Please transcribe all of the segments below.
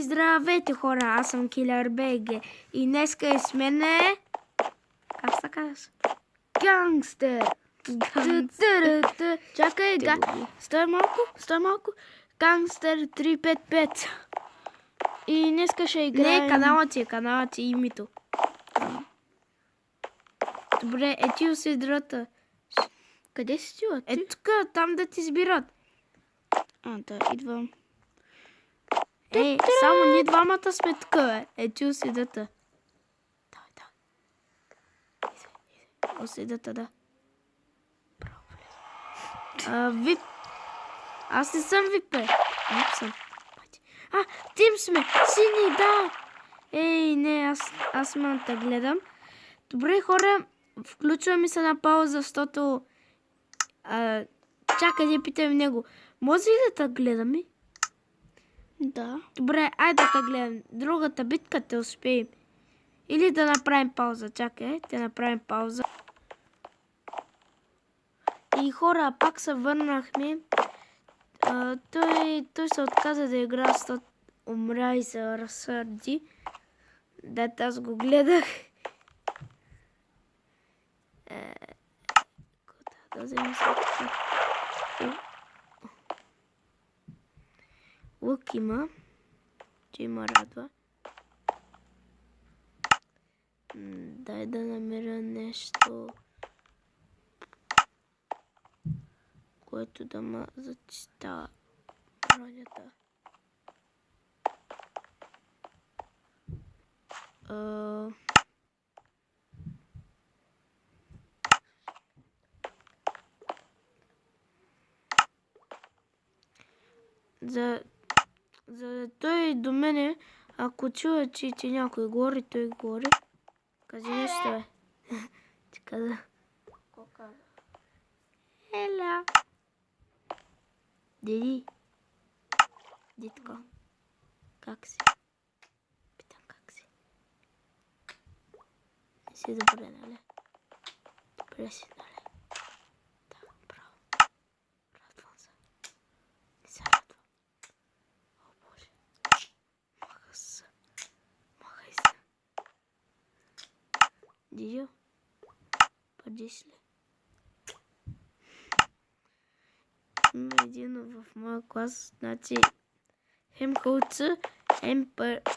Здравейте, хора, аз съм Killer BG и днеска с мене... Как се казваш? Гангстер! Чакай, стой малко. Гангстер 355. И днеска ще играем... Не, каналът ти, името. Добре, ети си драта. Къде си ти? Тук, там да ти избират. Да, идвам. Само ние двамата сме тук, бе. Ети си драта. Давай. Оседата, да. Вип. Аз не съм вип, бе. Вип съм. Тим сме. Сини, да. Не, аз мanta гледам. Добре, хора, включваме се на пауза, защото... Чакай да питам него. Може ли да те гледаме? Да. Добре, айде да гледам. Другата битка те успеем. Или да направим пауза. Чакай, да направим пауза. И хора, пак се върнахме. Той се отказа да игра, защото умря и се разсърди. Да, аз го гледах. Да взема се така. Лук има. Че има радва. Дай да намеря нещо, което да ме зачиста бронята. За той до мене, ако чуя, че някой гори, той гори. Кажи нещо, бе. Ти каза. Какво каза? Ела. Диди. Дитко. Как си? Питам как си. Не си добре, нали? Добре си, нали? Да, браво. Радвам се. Не се радвам. О, Боже. Махай се. Дидио, падиш ли? Има един в моя клас, значи хем хълца, хем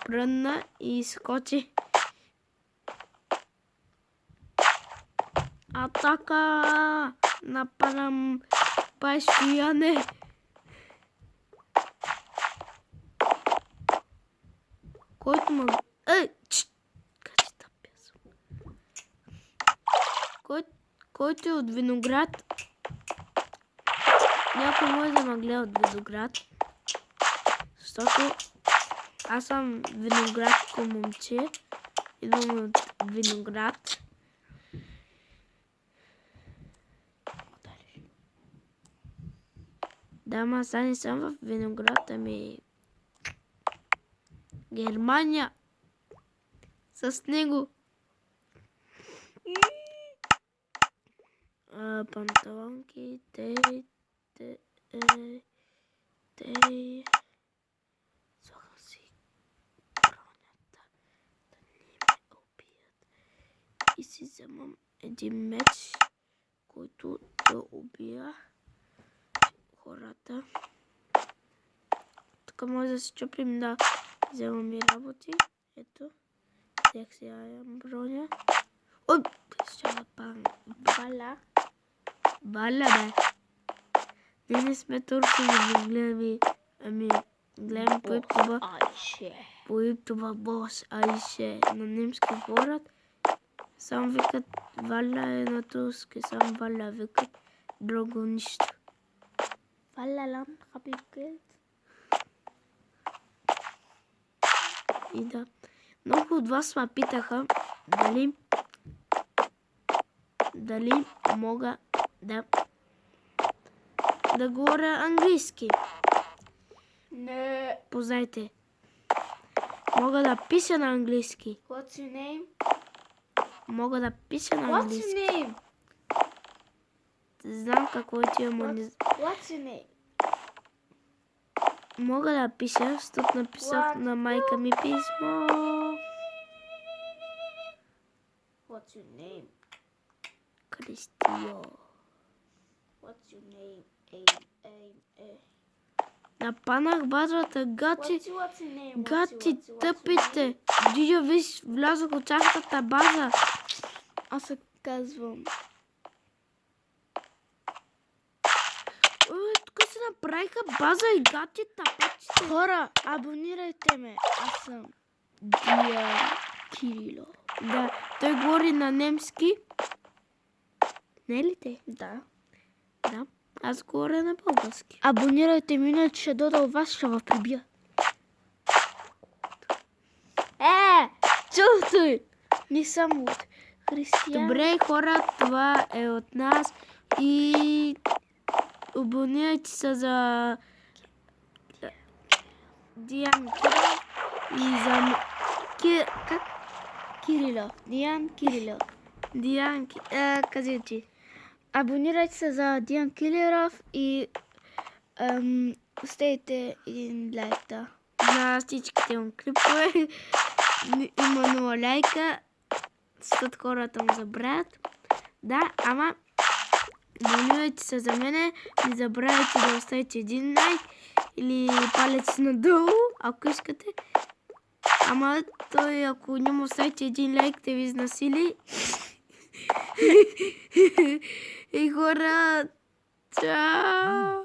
прънна и скочи. Атака! Нападам пашияне! Който ме... Който е от Виноград. Някой може да ме гледа от Виноград. Защото аз съм виноградско момче. Идвам от Виноград. Да, ма сега не съм в Виноград, ами... Германия. С него. Панталонки, слагам си бронята, да не ме убият. И си вземам един меч, който да убия хората. Тук може да се чупим да вземам и работи. Ето, взех си броня. Ой, ще Валя. Валя, бе. Ние не сме турци, не гледаме. Ами, гледаме по ютуба. По ютуба Бос Айше. На немски говорят. Сам викат Валя е на турски. Сам Валя викат. Друго нищо. Валя hab ich Geld. И да. Много от вас ме питаха дали мога да говоря английски. Не. Познайте. Мога да пиша на английски. What's your name? Мога да пиша на английски. What's your name? Знам какво ти е What's your name? Мога да пиша, защото написах на майка ми писмо. What's your name? Кристио. What's your name? Напанах базата, гачи, What's your name? гачи тъпите. Дидо, виж, влязох от чахтата база. Аз се казвам. Тук се направиха база и гачи тапачите. Хора, абонирайте ме. Аз съм Диан Кирилов. Да, той говори на немски. Не е ли те? Да. Да, аз говоря на български. Абонирайте ме, иначе ще дойда у вас, ще ви прибия. Чухтай! Не съм от Християн. Добре, хора, това е от нас и абонирайте се за Диан Кирилов и за как? Кирилов. Диан Кирилов. Диан, кажи ти. Абонирайте се за Диан Кирилов и оставите един лайк, да. На всичките му клипове има 0 лайка, защото хората му забравят. Да, ама абонирайте се за мене, не забравяйте да оставите един лайк или палец надолу, ако искате. Ама той, ако няма оставите един лайк, те ви изнасили. И хора, чао!